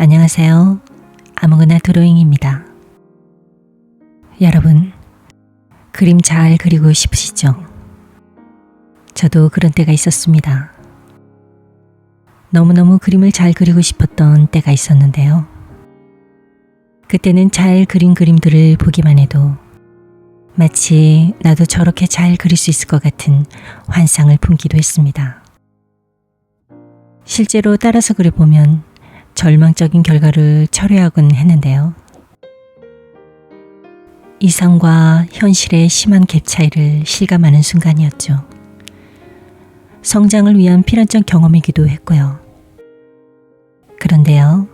안녕하세요. 아무거나 드로잉입니다. 여러분, 그림 잘 그리고 싶으시죠? 저도 그런 때가 있었습니다. 너무너무 그림을 잘 그리고 싶었던 때가 있었는데요. 그때는 잘 그린 그림들을 보기만 해도 마치 나도 저렇게 잘 그릴 수 있을 것 같은 환상을 품기도 했습니다. 실제로 따라서 그려보면 절망적인 결과를 철회하곤 했는데요. 이상과 현실의 심한 갭 차이를 실감하는 순간이었죠. 성장을 위한 필연적 경험이기도 했고요. 그런데요,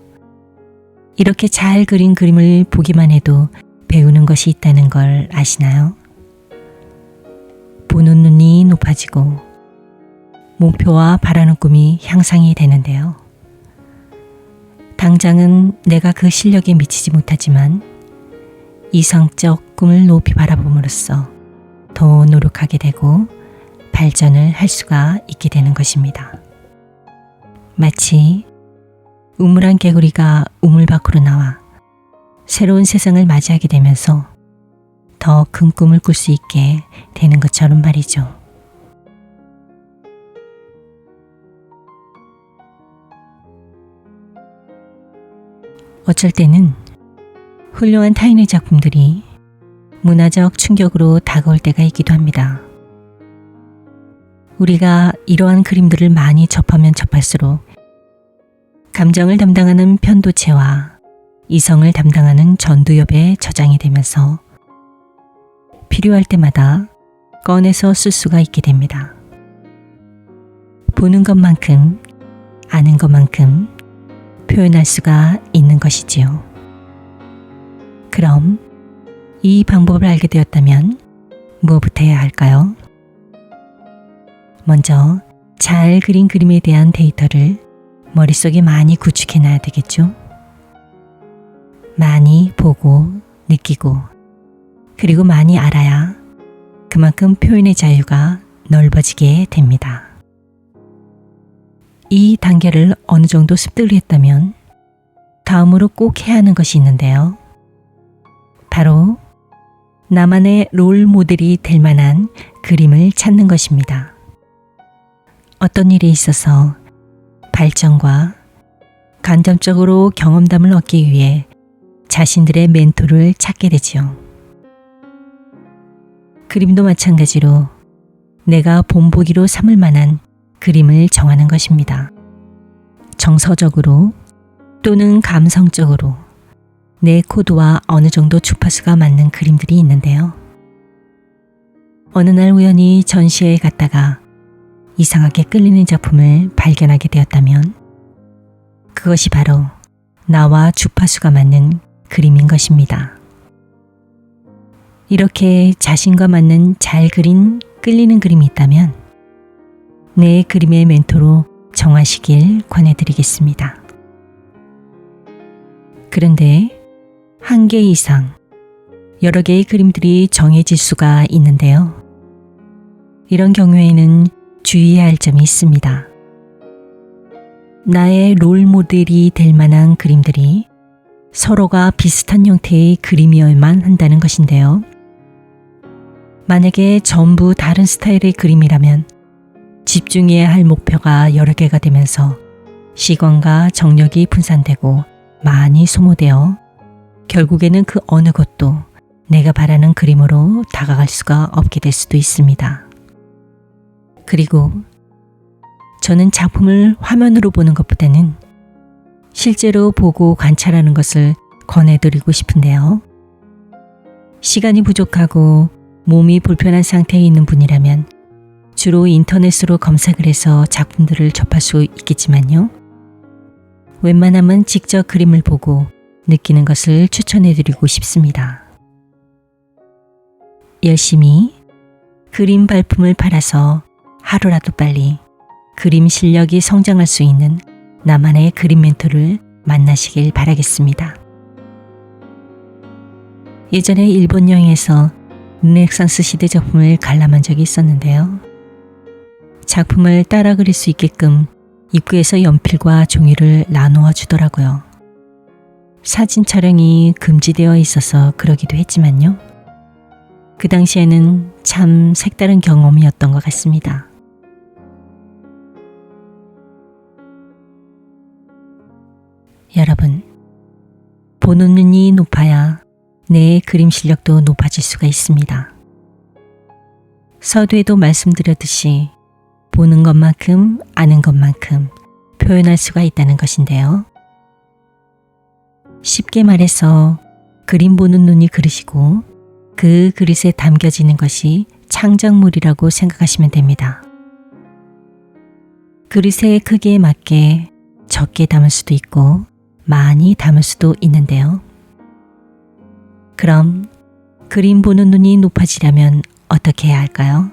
이렇게 잘 그린 그림을 보기만 해도 배우는 것이 있다는 걸 아시나요? 보는 눈이 높아지고 목표와 바라는 꿈이 향상이 되는데요. 당장은 내가 그 실력에 미치지 못하지만 이상적 꿈을 높이 바라봄으로써 더 노력하게 되고 발전을 할 수가 있게 되는 것입니다. 마치 우물한 개구리가 우물 밖으로 나와 새로운 세상을 맞이하게 되면서 더 큰 꿈을 꿀 수 있게 되는 것처럼 말이죠. 어쩔 때는 훌륭한 타인의 작품들이 문화적 충격으로 다가올 때가 있기도 합니다. 우리가 이러한 그림들을 많이 접하면 접할수록 감정을 담당하는 편도체와 이성을 담당하는 전두엽에 저장이 되면서 필요할 때마다 꺼내서 쓸 수가 있게 됩니다. 보는 것만큼, 아는 것만큼 표현할 수가 있는 것이지요. 그럼 이 방법을 알게 되었다면 무엇부터 해야 할까요? 먼저 잘 그린 그림에 대한 데이터를 머릿속에 많이 구축해 놔야 되겠죠? 많이 보고 느끼고 그리고 많이 알아야 그만큼 표현의 자유가 넓어지게 됩니다. 이 단계를 어느 정도 습득을 했다면 다음으로 꼭 해야 하는 것이 있는데요. 바로 나만의 롤 모델이 될 만한 그림을 찾는 것입니다. 어떤 일에 있어서 발전과 간접적으로 경험담을 얻기 위해 자신들의 멘토를 찾게 되지요. 그림도 마찬가지로 내가 본보기로 삼을 만한 그림을 정하는 것입니다. 정서적으로 또는 감성적으로 내 코드와 어느 정도 주파수가 맞는 그림들이 있는데요. 어느 날 우연히 전시회에 갔다가 이상하게 끌리는 작품을 발견하게 되었다면 그것이 바로 나와 주파수가 맞는 그림인 것입니다. 이렇게 자신과 맞는 잘 그린 끌리는 그림이 있다면 내 그림의 멘토로 정하시길 권해드리겠습니다. 그런데 한 개 이상 여러 개의 그림들이 정해질 수가 있는데요. 이런 경우에는 주의해야 할 점이 있습니다. 나의 롤 모델이 될 만한 그림들이 서로가 비슷한 형태의 그림이어야만 한다는 것인데요. 만약에 전부 다른 스타일의 그림이라면 집중해야 할 목표가 여러 개가 되면서 시간과 정력이 분산되고 많이 소모되어 결국에는 그 어느 것도 내가 바라는 그림으로 다가갈 수가 없게 될 수도 있습니다. 그리고 저는 작품을 화면으로 보는 것보다는 실제로 보고 관찰하는 것을 권해드리고 싶은데요. 시간이 부족하고 몸이 불편한 상태에 있는 분이라면 주로 인터넷으로 검색을 해서 작품들을 접할 수 있겠지만요. 웬만하면 직접 그림을 보고 느끼는 것을 추천해드리고 싶습니다. 열심히 그림 발품을 팔아서 하루라도 빨리 그림 실력이 성장할 수 있는 나만의 그림 멘토를 만나시길 바라겠습니다. 예전에 일본 여행에서 르네상스 시대 작품을 관람한 적이 있었는데요. 작품을 따라 그릴 수 있게끔 입구에서 연필과 종이를 나누어 주더라고요. 사진 촬영이 금지되어 있어서 그러기도 했지만요. 그 당시에는 참 색다른 경험이었던 것 같습니다. 여러분, 보는 눈이 높아야 내 그림 실력도 높아질 수가 있습니다. 서두에도 말씀드렸듯이 보는 것만큼 아는 것만큼 표현할 수가 있다는 것인데요. 쉽게 말해서 그림 보는 눈이 그릇이고 그 그릇에 담겨지는 것이 창작물이라고 생각하시면 됩니다. 그릇의 크기에 맞게 적게 담을 수도 있고 많이 담을 수도 있는데요. 그럼 그림 보는 눈이 높아지려면 어떻게 해야 할까요?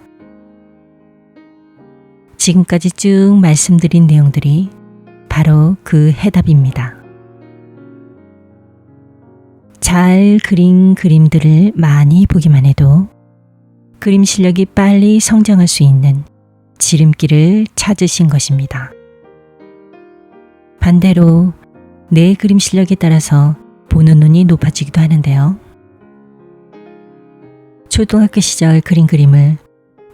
지금까지 쭉 말씀드린 내용들이 바로 그 해답입니다. 잘 그린 그림들을 많이 보기만 해도 그림 실력이 빨리 성장할 수 있는 지름길을 찾으신 것입니다. 반대로 내 그림 실력에 따라서 보는 눈이 높아지기도 하는데요. 초등학교 시절 그린 그림을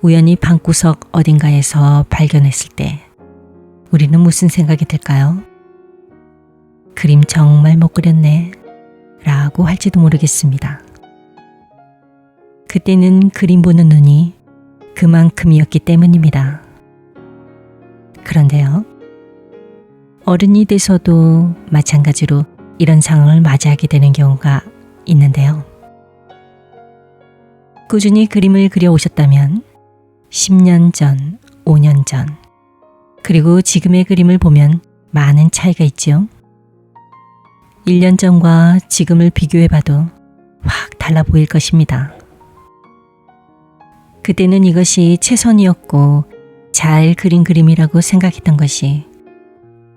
우연히 방구석 어딘가에서 발견했을 때 우리는 무슨 생각이 들까요? 그림 정말 못 그렸네 라고 할지도 모르겠습니다. 그때는 그림 보는 눈이 그만큼이었기 때문입니다. 그런데요, 어른이 돼서도 마찬가지로 이런 상황을 맞이하게 되는 경우가 있는데요. 꾸준히 그림을 그려오셨다면 10년 전, 5년 전, 그리고 지금의 그림을 보면 많은 차이가 있죠. 1년 전과 지금을 비교해봐도 확 달라 보일 것입니다. 그때는 이것이 최선이었고 잘 그린 그림이라고 생각했던 것이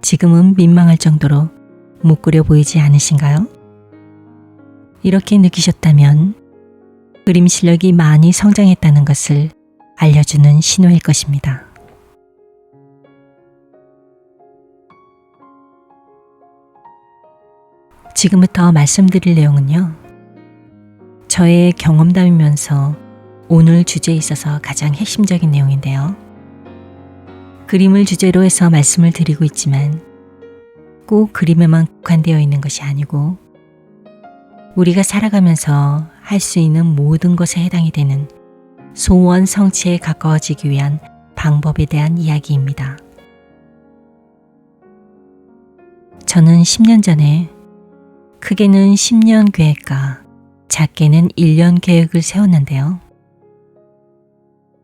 지금은 민망할 정도로 못 그려 보이지 않으신가요? 이렇게 느끼셨다면 그림 실력이 많이 성장했다는 것을 알려주는 신호일 것입니다. 지금부터 말씀드릴 내용은요, 저의 경험담이면서 오늘 주제에 있어서 가장 핵심적인 내용인데요. 그림을 주제로 해서 말씀을 드리고 있지만 꼭 그림에만 국한되어 있는 것이 아니고 우리가 살아가면서 할 수 있는 모든 것에 해당이 되는 소원 성취에 가까워지기 위한 방법에 대한 이야기입니다. 저는 10년 전에 크게는 10년 계획과 작게는 1년 계획을 세웠는데요.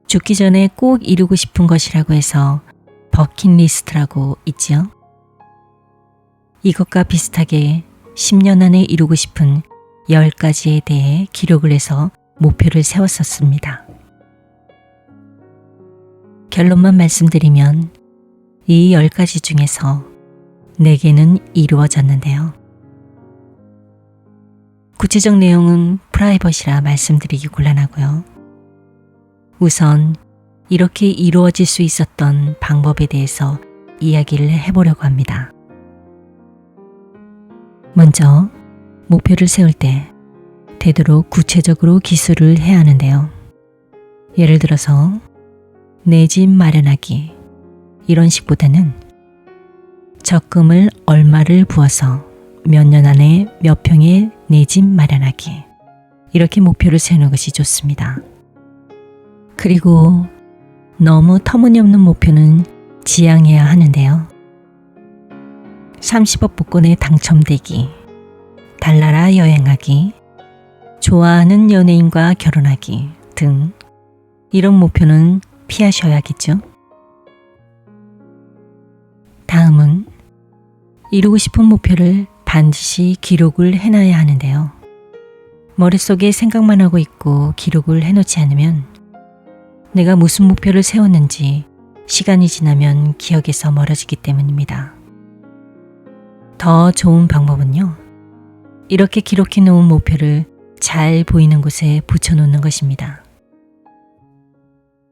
죽기 전에 꼭 이루고 싶은 것이라고 해서 버킷리스트라고 있지요. 이것과 비슷하게 10년 안에 이루고 싶은 10가지에 대해 기록을 해서 목표를 세웠었습니다. 결론만 말씀드리면 이 10가지 중에서 4개는 이루어졌는데요. 구체적 내용은 프라이버시라 말씀드리기 곤란하고요. 우선 이렇게 이루어질 수 있었던 방법에 대해서 이야기를 해보려고 합니다. 먼저 목표를 세울 때 되도록 구체적으로 기술을 해야 하는데요. 예를 들어서 내 집 마련하기 이런 식보다는 적금을 얼마를 부어서 몇 년 안에 몇 평의 내 집 마련하기 이렇게 목표를 세우는 것이 좋습니다. 그리고 너무 터무니없는 목표는 지양해야 하는데요. 30억 복권에 당첨되기, 달나라 여행하기, 좋아하는 연예인과 결혼하기 등 이런 목표는 피하셔야겠죠. 다음은 이루고 싶은 목표를 반드시 기록을 해놔야 하는데요. 머릿속에 생각만 하고 있고 기록을 해놓지 않으면 내가 무슨 목표를 세웠는지 시간이 지나면 기억에서 멀어지기 때문입니다. 더 좋은 방법은요, 이렇게 기록해 놓은 목표를 잘 보이는 곳에 붙여놓는 것입니다.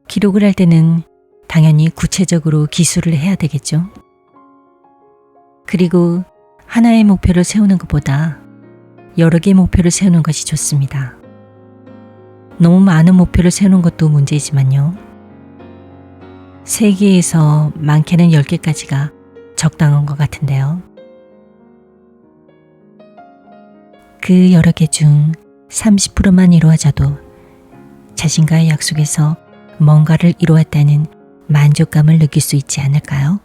기록을 할 때는 당연히 구체적으로 기술을 해야 되겠죠. 그리고 하나의 목표를 세우는 것보다 여러 개의 목표를 세우는 것이 좋습니다. 너무 많은 목표를 세우는 것도 문제이지만요. 3개에서 많게는 10개까지가 적당한 것 같은데요. 그 여러 개 중 30%만 이루어져도 자신과의 약속에서 뭔가를 이루었다는 만족감을 느낄 수 있지 않을까요?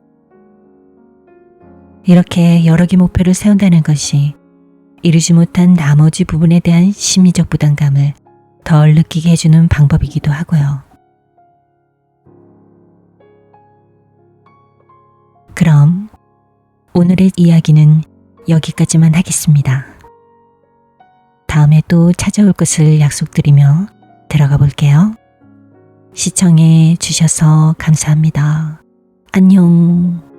이렇게 여러 개 목표를 세운다는 것이 이루지 못한 나머지 부분에 대한 심리적 부담감을 덜 느끼게 해주는 방법이기도 하고요. 그럼 오늘의 이야기는 여기까지만 하겠습니다. 다음에 또 찾아올 것을 약속드리며 들어가 볼게요. 시청해 주셔서 감사합니다. 안녕.